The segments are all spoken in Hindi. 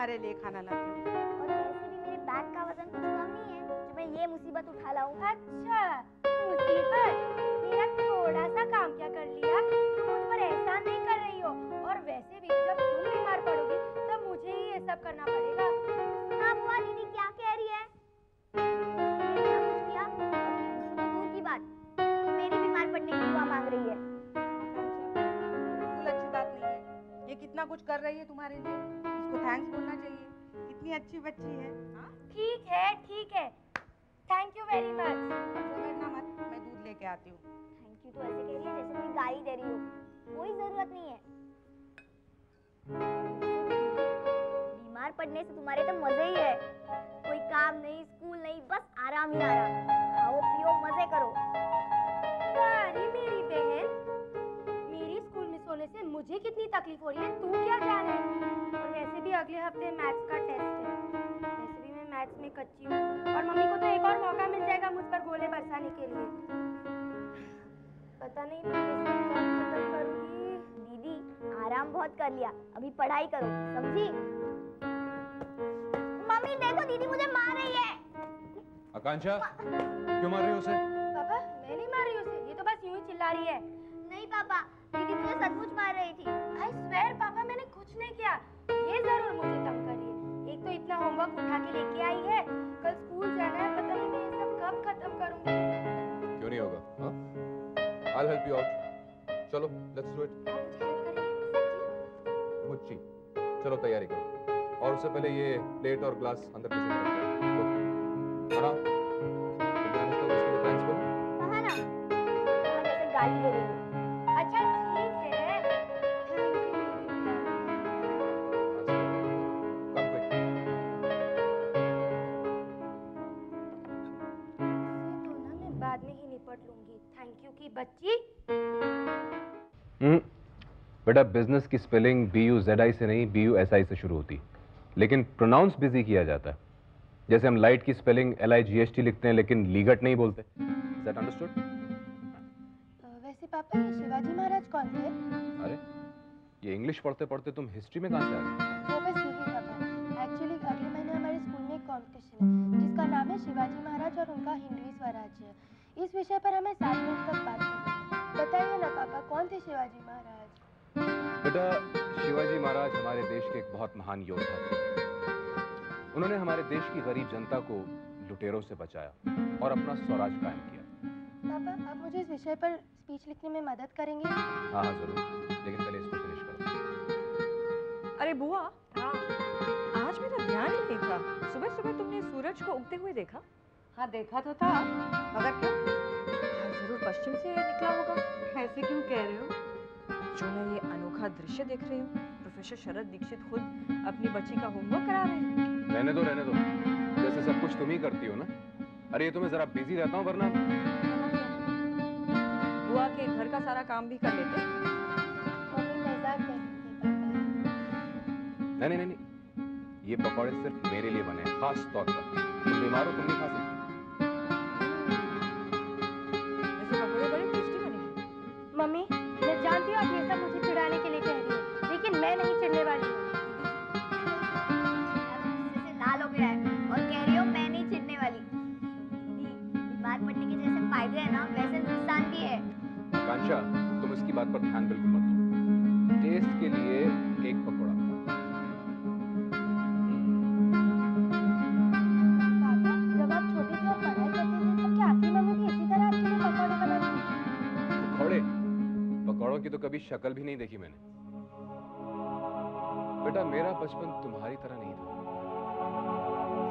तुम्हारे लिए खाना लाती हूँ। और वैसे भी मेरे बैग का वजन कुछ कम नहीं है जो मैं ये मुसीबत उठा लाऊं। अच्छा, मुसीबत? मेरा थोड़ा सा काम क्या कर लिया, तुम मुझ पर एहसान नहीं कर रही हो। और वैसे भी जब तुम बीमार पड़ोगी तब मुझे ही ये सब करना पड़ेगा। हाँ बुआ, दीदी क्या कह रही है? कुछ किया? सुनो दूर की बात, मेरी बीमार पड़ने की दुआ मांग रही है। बिल्कुल अच्छी बात नहीं है। ये कितना कुछ कर रही है तुम्हारे लिए, इसको थैंक्स बोलना चाहिए। कितनी अच्छी बच्ची है। हाँ ठीक है, थैंक यू वेरी मच। झगड़ना मत, मैं दूध लेके आती हूँ। थैंक यू तो ऐसे कह रही है जैसे कोई गाली दे रही हो, कोई जरूरत नहीं है। बीमार पड़ने से तुम्हारे तो मजे ही है, कोई काम नहीं, स्कूल नहीं, बस आराम ही आराम। खाओ पियो मजे करो। अरे मेरी बहन, मेरी स्कूल में सोने से मुझे कितनी तकलीफ हो रही है तू क्या जाने। और वैसे भी अगले हफ्ते मैथ्स का टेस्ट है, वैसे भी मैं मैथ्स में कच्ची हूँ और मम्मी को तो एक और मौका मिल जाएगा मुझ पर गोले बरसाने के लिए। पता नहीं मैं ये सब कब खत्म करूंगी। दीदी आराम बहुत कर लिया, अभी पढ़ाई करो, समझी? मम्मी देखो दीदी मुझे मार रही है। आकांक्षा, क्यों मार रही हो उसे? पापा मैं नहीं मार रही उसे, ये तो बस यूं ही चिल्ला रही है। नहीं पापा, दीदी मुझे सचमुच मार रही थी। आई स्वेयर पापा मैंने कुछ नहीं किया, ये जरूर मुझे तंग कर रही है। एक तो इतना होमवर्क उठा के लेके आई है, कल स्कूल जाना है, पता नहीं मैं ये सब कब खत्म करूंगी। क्यों नहीं होगा? हाँ? I'll help you out. चलो, let's do it. आप मुझे हेल्प करेंगे सच्ची? मुच्ची, चलो तैयारी करो। और उससे पहले ये प्लेट और ग्लास अंदर किचन में रख दो। हाँ, तुमने अनुष्का को इसके लिए थैंक्स बोला? कहा ना, कहा जैसे गाली दे रही हो। अच्छा ठीक है, थैंक यू मेरी बहन। Come quick. इससे तो ना मैं बाद में ही निपट लूंगी। थैंक यू की बच्ची। बेटा बिजनेस की स्पेलिंग BUZI से नहीं BUSI से शुरू होती, लेकिन प्रोनाउंस बिजी किया जाता है। जैसे हम लाइट की स्पेलिंग LIGHT लिखते हैं लेकिन लीगट नहीं बोलते। Is that understood? वैसे पापा ये शिवाजी महाराज कौन थे? अरे ये इंग्लिश पढ़ते पढ़ते तुम हिस्ट्री में कहाँ से आ गए? वो बस यूं ही पापा। एक्चुअली अगले महीने हमारे स्कूल में एक कॉम्पिटिशन है जिसका नाम है शिवाजी महाराज और उनका हिंदवी स्वराज्य। इस विषय पर हमें 7 मिनट तक बात करनी है। बताइए ना पापा, कौन थे शिवाजी महाराज? बेटा शिवाजी महाराज हमारे देश के एक बहुत महान योद्धा थे। उन्होंने हमारे देश की गरीब जनता को लुटेरों से बचाया और अपना स्वराज कायम किया। पापा आप मुझे इस विषय पर स्पीच लिखने में मदद करेंगे? हाँ हाँ जरूर, लेकिन पहले इसको फिनिश करो। अरे बुआ, हाँ आज मेरा ध्यान ही नहीं था। सुबह सुबह तुमने सूरज को उगते हुए देखा? हाँ देखा तो था, मगर क्यों? हाँ, जरूर पश्चिम से निकला होगा। ऐसे क्यों कह रहे हो? जो मैं ये अनोखा दृश्य देख रही हूँ, प्रोफेसर शरद दीक्षित खुद अपनी बच्ची का होमवर्क करा रहे हैं। रहने दो, जैसे सब कुछ तुम ही करती हो ना। अरे ये तो मैं जरा बिजी रहता हूँ, वरना बुआ के घर का सारा काम भी कर लेते। मम्मी मजाक कर रही थी पापा। नहीं, ये पकौड़े सिर्फ मेरे लिए बने हैं, खास तौर पर। तुम बीमार हो, तुम नहीं खा सकते। वैसे पकौड़े बड़े टेस्टी बने हैं। मम्मी मैं जानती हूँ आप ये सब मुझे चिढ़ाने के लिए कह रही हो, लेकिन मैं नहीं चिढ़ने वाली हूँ। गुस्से से लाल हो गया है और कह रही हो मैं नहीं चिढ़ने वाली। दीदी बीमार पड़ने के जैसे फायदे हैं ना, वैसे नुकसान भी है। आकांक्षा, तुम इसकी बात पर ध्यान बिल्कुल मत दो। टेस्ट के लिए एक पकौड़ा। पापा जब आप छोटे थे और पढ़ाई करते थे तब क्या आपकी मम्मी भी इसी तरह आपके लिए पकौड़े बनाती थी? पकौड़े? पकौड़ों की तो कभी शक्ल भी नहीं देखी मैंने। बेटा मेरा बचपन तुम्हारी तरह नहीं था।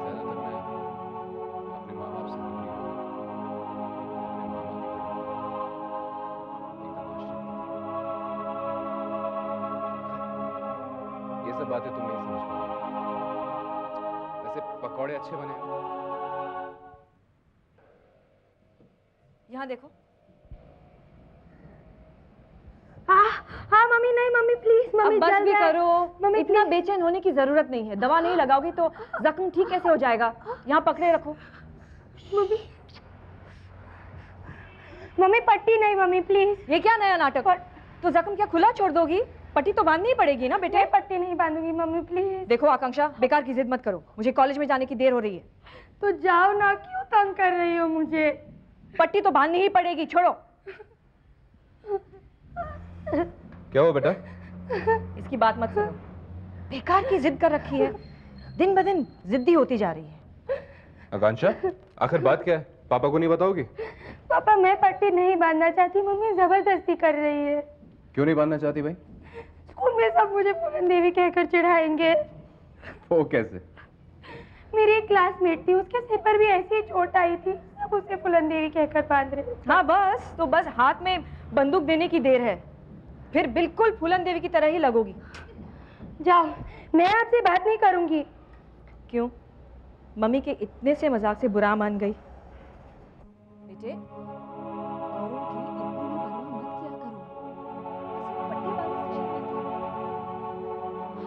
ज्यादातर मैं अपने माँ बाप से दूर ही रहा। अपने मामा के घर एकदम आश्रित थी। ये सब बातें तुम नहीं समझ पाओगे। वैसे पकौड़े अच्छे बने हैं। यहाँ देखो। हाँ मम्मी, नहीं मम्मी प्लीज मम्मी, अब बस भी करो। मम्मी इतना बेचैन होने की जरूरत नहीं है। दवा नहीं लगाओगी तो जख्म ठीक कैसे हो जाएगा? यहाँ पकड़े रखो। मम्मी पट्टी नहीं मम्मी प्लीज। ये क्या नया नाटक? तो जख्म क्या खुला छोड़ दोगी? पट्टी तो बांधनी ही पड़ेगी ना बेटे। मैं पट्टी नहीं बांधूंगी मम्मी प्लीज। देखो आकांक्षा, बेकार की जिद मत करो, मुझे कॉलेज में जाने की देर हो रही है। तो जाओ ना, क्यों तंग कर रही हो मुझे? पट्टी तो बांधनी ही पड़ेगी, छोड़ो। क्या हुआ बेटा? इसकी बात मत सुनो, बेकार की जिद कर रखी है, दिन ब दिन जिद्दी होती जा रही है। आकांक्षा, आखिर बात क्या है? पापा को नहीं बताओगी? पापा मैं पट्टी नहीं बांधना चाहती, मम्मी जबरदस्ती कर रही है। क्यों नहीं बांधना चाहती भाई? स्कूल में सब मुझे पूरन देवी कहकर चिढ़ाएंगे। वो कैसे? मेरी एक क्लासमेट थी, उसके सिर पर भी ऐसी ही चोट आई थी, सब उसे फूलन देवी कहकर बांध रहे। हाँ बस, तो बस हाथ में बंदूक देने की देर है, फिर बिल्कुल फूलन देवी की तरह ही लगोगी। जाओ, मैं आपसे बात नहीं करूंगी। क्यों? मम्मी के इतने से मजाक से बुरा मान गई? बेटे, औरों की इतनी भी परवाह मत किया करो। बस पट्टी बांधने से शर्माती हो।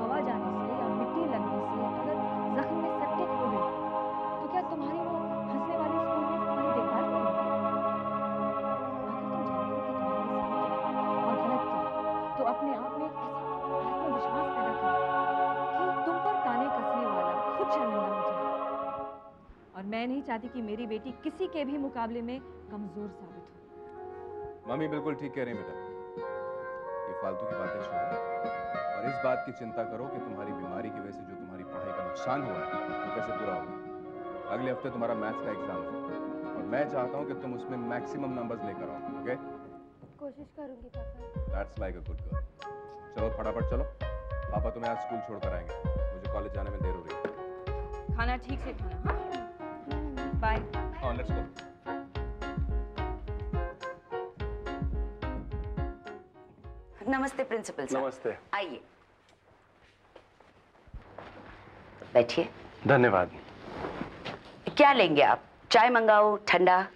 हवा जाने से या मिट्टी लगने से अगर जख्म में सेप्टिक हो गई तो क्या तुम्हारी वो हंसने वाली स्कूल में तुम्हारी देखभाल करेंगे? अगर तुम जानते हो कि तुम्हारे सही क्या और गलत क्या है, तो अपने आप में एक ऐसा आत्मविश्वास पैदा करो कि तुम पर ताने कसने वाला खुद शर्मिंदा हो जाए। और मैं नहीं चाहती कि मेरी बेटी किसी के भी मुकाबले में कमजोर साबित हो। मम्मी बिल्कुल ठीक कह रही है बेटा, ये फालतू की बातें छोड़ो और इस बात की चिंता करो कि तुम्हारी बीमारी की वजह से जो तुम्हारी पढ़ाई का नुकसान हुआ है वो कैसे पूरा होगा। अगले हफ्ते तुम्हारा मैथ्स का एग्जाम है और मैं चाहता हूँ कि तुम उसमें मैक्सिमम नंबर्स लेकर आओ। ओके? कोशिश करूंगी पापा। That's like a good girl. चलो फटाफट चलो, पापा तुम्हें आज स्कूल छोड़कर आएंगे, मुझे कॉलेज जाने में देर हो रही है। खाना ठीक से खाना। हाँ, बाय। हाँ, लेट्स गो। नमस्ते प्रिंसिपल साहब। नमस्ते। आइए बैठिए। धन्यवाद। क्या लेंगे आप? चाय मंगाओ, ठंडा?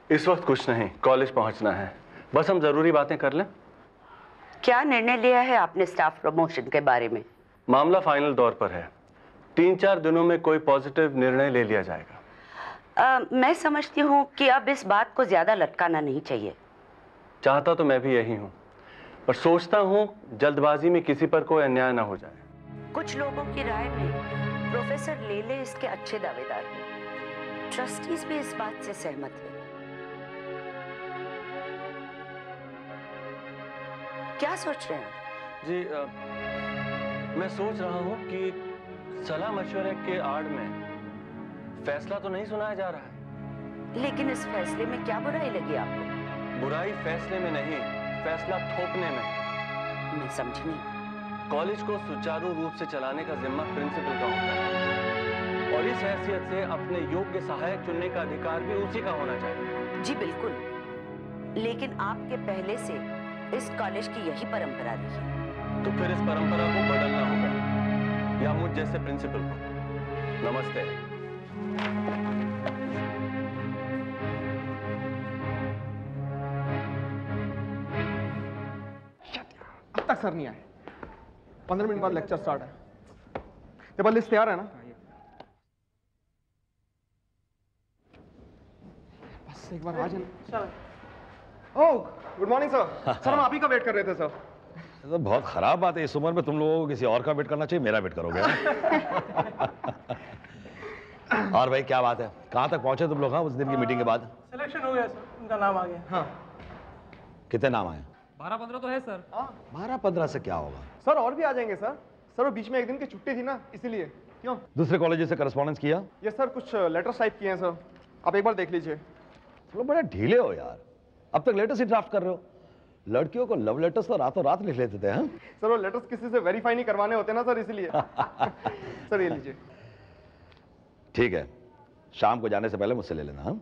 इस वक्त कुछ नहीं, कॉलेज पहुंचना है, बस हम जरूरी बातें कर लें। क्या निर्णय लिया है आपने स्टाफ प्रमोशन के बारे में? मामला फाइनल दौर पर है, 3-4 दिनों में कोई पॉजिटिव निर्णय ले लिया जाएगा। मैं समझती हूँ कि अब इस बात को ज्यादा लटकाना नहीं चाहिए। चाहता तो मैं भी यही हूँ, पर सोचता हूँ जल्दबाजी में किसी पर कोई अन्याय ना हो जाए। कुछ लोगों की राय में प्रोफेसर लेले इसके अच्छे दावेदार हैं। ट्रस्टीज भी इस बात से सहमत हैं। क्या सोच रहे हैं? जी मैं सोच रहा हूँ कि सलाह मशवरे के आड़ में फैसला तो नहीं सुनाया जा रहा है। लेकिन इस फैसले में क्या बुराई लगी आपको? बुराई फैसले में नहीं, फैसला थोपने में। मैं समझी नहीं। कॉलेज को सुचारू रूप से चलाने का जिम्मा प्रिंसिपल का होता है और इस हैसियत से अपने योग्य सहायक चुनने का अधिकार भी उसी का होना चाहिए। जी बिल्कुल, लेकिन आपके पहले से इस कॉलेज की यही परंपरा रही है। तो फिर इस परंपरा को बदलना होगा, या मुझ जैसे प्रिंसिपल को। नमस्ते। अब तक सर नहीं आए। 15 मिनट बाद लेक्चर स्टार्ट है। टेबल लिस्ट तैयार है ना? बस एक बार आ जाना। ओह, गुड मॉर्निंग सर। सर हम आप ही का वेट कर रहे थे सर। तो बहुत खराब बात है, इस उम्र में तुम लोगों को किसी और का वेट करना चाहिए, मेरा वेट करोगे। और भाई क्या बात है, कहाँ तक पहुंचे तुम लोग? हाँ, उस दिन की मीटिंग के बाद सिलेक्शन हो गया सर, उनका नाम आ गया। हाँ। कितने नाम आए? 12-15 तो है सर। 12-15 से क्या होगा सर? और भी आ जाएंगे सर। सर वो बीच में एक दिन की छुट्टी थी ना, इसीलिए। क्यों? दूसरे कॉलेज से करस्पॉन्डेंस किया? ये सर कुछ लेटर्स टाइप किए हैं सर, आप एक बार देख लीजिए। तुम लोग बड़े ढीले हो यार, अब तक लेटर्स ही ड्राफ्ट कर रहे हो। लड़कियों को लव लेटर्स तो रातों रात लिख लेते थे। हाँ सर वो लेटर्स किसी से वेरीफाई नहीं करवाने होते ना सर, इसीलिए। सर ये लीजिए। ठीक है, शाम को जाने से पहले मुझसे ले लेना। हाँ,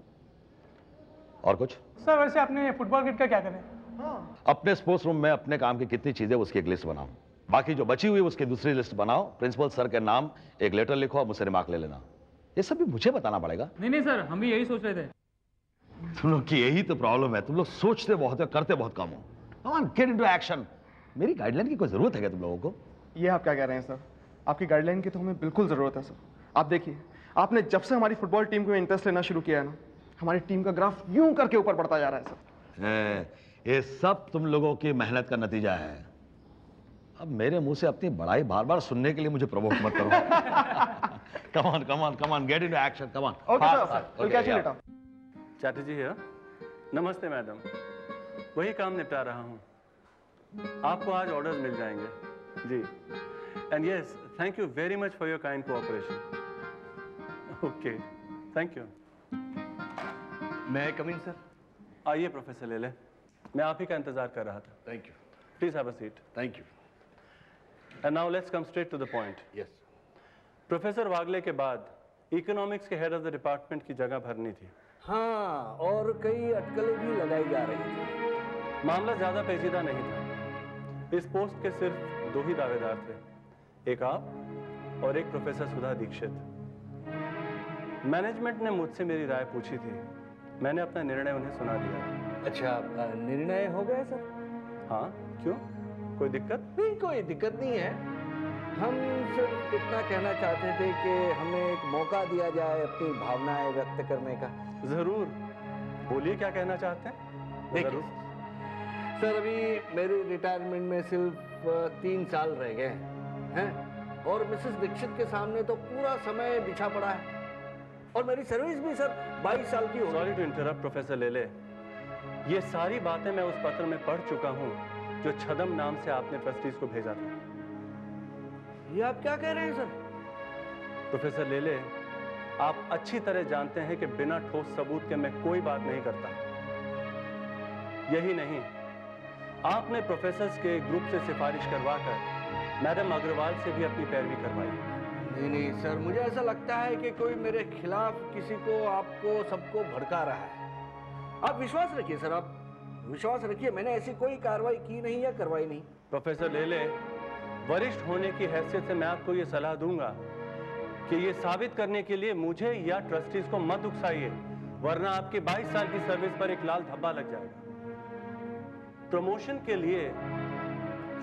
और कुछ? सर वैसे अपने फुटबॉल किट का क्या करें? अपने स्पोर्ट्स रूम में अपने काम की कितनी चीजें उसकी एक लिस्ट बनाओ, बाकी जो बची हुई उसकी दूसरी लिस्ट बनाओ, प्रिंसिपल सर के नाम एक लेटर लिखो और मुझसे रिमार्क ले लेना। ये सब भी मुझे बताना पड़ेगा? नहीं सर, हम भी यही सोच रहे थे। तुम लोग की यही तो प्रॉब्लम है, तुम लोग सोचते बहुत हो, करते बहुत कम हो। Come on, get into action। मेरी गाइडलाइन की कोई जरूरत है क्या तुम लोगों को? ये आप क्या कह रहे हैं सर? आपकी गाइडलाइन की तो हमें बिल्कुल जरूरत है सर। आप देखिए, आपने जब से हमारी फुटबॉल टीम को इंटरेस्ट लेना शुरू किया है ना, हमारी टीम का ग्राफ यूं करके ऊपर बढ़ता जा रहा है सर। ये सब तुम लोगों की मेहनत का नतीजा है। अब मेरे मुंह से अपनी बड़ाई बार बार सुनने के लिए मुझे प्रवोक मत करो। come on, get into action, come on. Okay, Fast, sir. fast. We'll Okay, catch you yeah. later. Chatterjee है। नमस्ते मैडम, वही काम निपटा रहा हूँ। आपको आज ऑर्डर्स मिल जाएंगे जी। And yes, thank you very much for your kind cooperation. Okay, thank you. मैं कम इन सर? आइए प्रोफेसर लेले, मैं आप ही का इंतजार कर रहा था। Thank you. Please have a seat. Thank you. And now let's come straight to the point. Yes. Professor Wagle के बाद इकोनॉमिक्स के हेड ऑफ द डिपार्टमेंट की जगह भरनी थी। हाँ, और कई अटकलें भी लगाई जा रही थी। मामला ज्यादा पेचीदा नहीं था। इस पोस्ट के सिर्फ 2 ही दावेदार थे, एक आप और एक प्रोफेसर सुधा दीक्षित। मैनेजमेंट ने मुझसे मेरी राय पूछी थी, मैंने अपना निर्णय उन्हें सुना दिया। अच्छा, निर्णय हो गया सर? हाँ, क्यों, कोई दिक्कत? नहीं, कोई दिक्कत नहीं है। हम सिर्फ इतना कहना चाहते थे कि हमें एक मौका दिया जाए अपनी भावनाएं व्यक्त करने का। जरूर, बोलिए क्या कहना चाहते हैं। देखिए सर, अभी मेरी रिटायरमेंट में सिर्फ 3 साल रह गए हैं और मिसेस दीक्षित के सामने तो पूरा समय बिछा पड़ा है और मेरी सर्विस भी सर 22 साल की हो गई। सॉरी टू इंटरप्ट प्रोफेसर लेले, ये सारी बातें मैं उस पत्र में पढ़ चुका हूँ जो छदम नाम से आपने ट्रस्टीज को भेजा था। ये आप क्या कह रहे हैं सर? प्रोफेसर लेले, आप अच्छी तरह जानते हैं कि बिना ठोस सबूत के मैं कोई बात नहीं करता। यही नहीं, आपने प्रोफेसर्स के ग्रुप से सिफारिश करवाकर मैडम अग्रवाल से भी अपनी पैरवी करवाई। नहीं सर, मुझे ऐसा लगता है कि कोई मेरे खिलाफ किसी को, आपको, सबको भड़का रहा है। आप विश्वास रखिए सर, आप विश्वास रखिए, मैंने ऐसी कोई कार्रवाई की नहीं या करवाई नहीं। प्रोफेसर लेले, वरिष्ठ होने की हैसियत से मैं आपको ये सलाह दूंगा कि ये साबित करने के लिए मुझे या ट्रस्टीज को मत उकसाइए, वरना आपके 22 साल की सर्विस पर एक लाल धब्बा लग जाएगा। प्रमोशन के लिए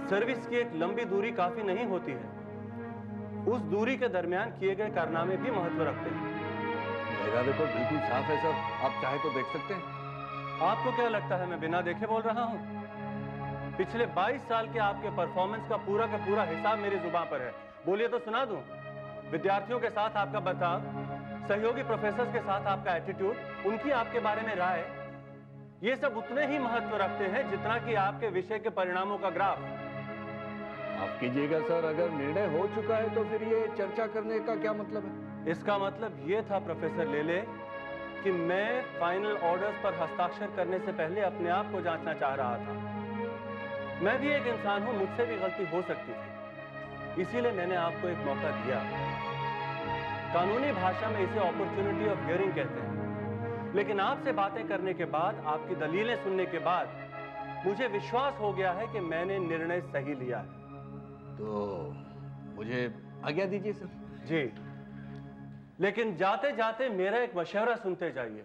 सर्विस की एक लंबी दूरी काफी नहीं होती है, उस दूरी के दरमियान किए गए कारनामे भी महत्व रखते हैं। मेरा रिकॉर्ड बिल्कुल साफ है सर, आप चाहे तो देख सकते हैं। आपको क्या लगता है मैं बिना देखे बोल रहा हूं? पिछले 22 साल के आपके परफॉर्मेंस का पूरा हिसाब मेरी जुबान पर है। बोलिए तो सुना दूं। विद्यार्थियों के साथ आपका बर्ताव, सहयोगी प्रोफेसर्स के साथ आपका एटीट्यूड, उनकी आपके बारे में राय, ये सब उतने ही महत्व रखते हैं जितना कि आपके विषय के परिणामों का ग्राफ। आप कीजिएगा सर, अगर निर्णय हो चुका है तो फिर ये चर्चा करने का क्या मतलब है? इसका मतलब ये था प्रोफेसर लेले कि मैं फाइनल ऑर्डर्स पर हस्ताक्षर करने से पहले अपने आप को जांचना चाह रहा था। मैं भी एक इंसान हूं, मुझसे भी गलती हो सकती थी, इसीलिए मैंने आपको एक मौका दिया। कानूनी भाषा में इसे अपॉर्चुनिटी ऑफ हियरिंग कहते हैं। लेकिन आपसे बातें करने के बाद, आपकी दलीलें सुनने के बाद मुझे विश्वास हो गया है कि मैंने निर्णय सही लिया है। तो मुझे आज्ञा दीजिए सर। जी, लेकिन जाते जाते मेरा एक मशवरा सुनते जाइए।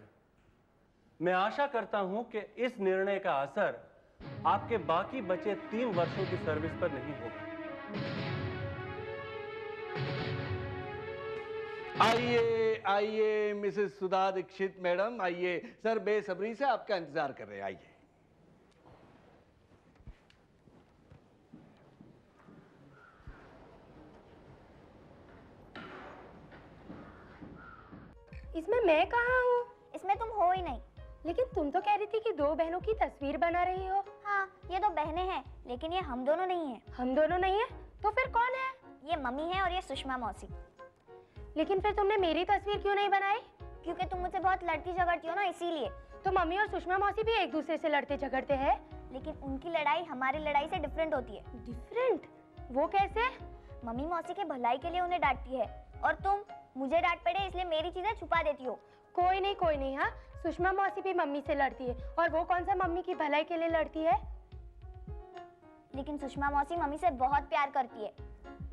मैं आशा करता हूं कि इस निर्णय का असर आपके बाकी बचे 3 वर्षों की सर्विस पर नहीं होगा। आइए मिसेस सुधा दीक्षित मैडम, आइए। सर बेसब्री से आपका इंतजार कर रहे हैं, आइए। इसमें मैं कहाँ हूँ? इसमें तुम हो ही नहीं। लेकिन तुम तो कह रही थी कि 2 बहनों की तस्वीर बना रही हो। हाँ, ये 2 बहनें हैं, लेकिन ये हम दोनों नहीं हैं। हम दोनों नहीं है? तो फिर कौन है? ये मम्मी है और ये सुषमा मौसी। लेकिन फिर तुमने मेरी तस्वीर क्यों नहीं बनाई? क्योंकि तुम मुझसे बहुत लड़ती झगड़ती हो ना, इसीलिए। तो मम्मी और सुषमा मौसी भी एक दूसरे से लड़ते झगड़ते हैं, लेकिन उनकी लड़ाई हमारी लड़ाई से डिफरेंट होती है। डिफरेंट? वो कैसे? मम्मी मौसी के भलाई के लिए उन्हें डांटती है और तुम मुझे डांट पड़े इसलिए मेरी चीजें छुपा देती हो। कोई नहीं। हाँ, सुषमा मौसी भी मम्मी से लड़ती है, और वो कौन सा मम्मी की भलाई के लिए लड़ती है? लेकिन सुषमा मौसी मम्मी से बहुत प्यार करती है।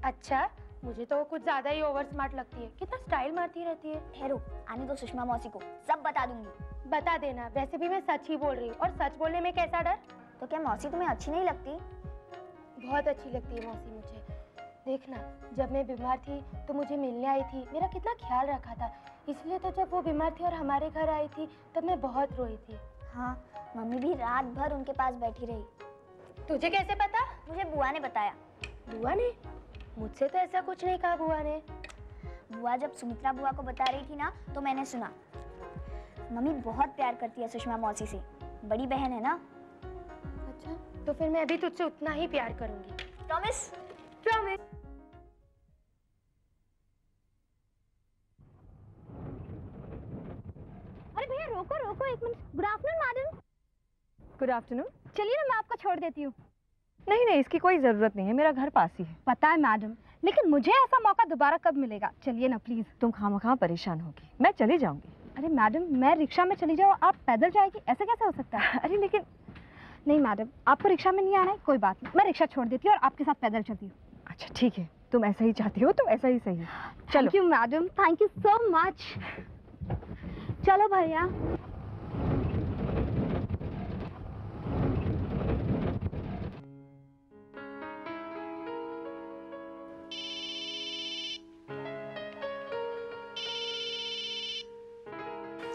अच्छा, मुझे तो वो कुछ ज्यादा ही ओवर स्मार्ट लगती है, कितना स्टाइल मारती रहती है। ठहरो, आने दो सुषमा मौसी को, सब बता दूंगी। बता देना, वैसे भी मैं सच ही बोल रही हूँ, और सच बोलने में कैसा डर। तो क्या मौसी तुम्हें अच्छी नहीं लगती? बहुत अच्छी लगती है मौसी मुझे। देखना, जब मैं बीमार थी तो मुझे मिलने आई थी, मेरा कितना ख्याल रखा था, इसलिए तो जब वो बीमार थी और हमारे घर आई थी तब मैं बहुत रोई थी। हाँ, मम्मी भी रात भर उनके पास बैठी रही। तुझे कैसे पता? मुझे बुआ ने बताया। बुआ ने? मुझसे तो ऐसा कुछ नहीं कहा बुआ ने। बुआ जब सुमित्रा बुआ को बता रही थी ना तो मैंने सुना। मम्मी बहुत प्यार करती है सुषमा मौसी से, बड़ी बहन है ना। अच्छा, तो फिर मैं अभी तुझसे उतना ही प्यार करूंगी। प्रॉमिस? प्रॉमिस। अरे भैया रोको रोको एक minute. Good afternoon madam. Good afternoon. चलिए ना मैं आपको छोड़ देती हूँ। नहीं नहीं, इसकी कोई ज़रूरत नहीं है, मेरा घर पास ही है। पता है मैडम, लेकिन मुझे ऐसा मौका दोबारा कब मिलेगा? चलिए ना प्लीज। तुम खामखा परेशान होगी, मैं चली जाऊंगी। अरे मैडम, मैं रिक्शा में चली जाऊँ, आप पैदल जाएगी, ऐसे कैसे हो सकता है? अरे लेकिन नहीं मैडम, आपको रिक्शा में नहीं आना है, कोई बात नहीं, मैं रिक्शा छोड़ देती हूँ और आपके साथ पैदल चलती हूँ। अच्छा ठीक है, तुम ऐसा ही चाहती हो तो ऐसा ही सही है। चलो। Thank you madam, thank you so much. चलो भैया।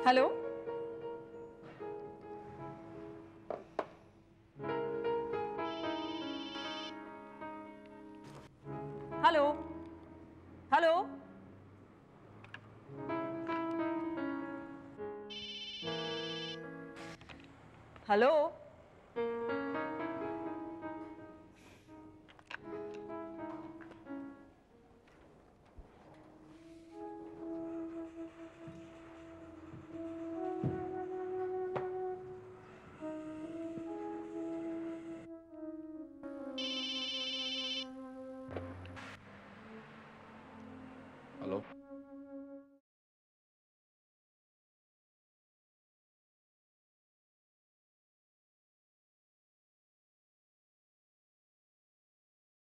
Hello, hello, hello, hello. Hello.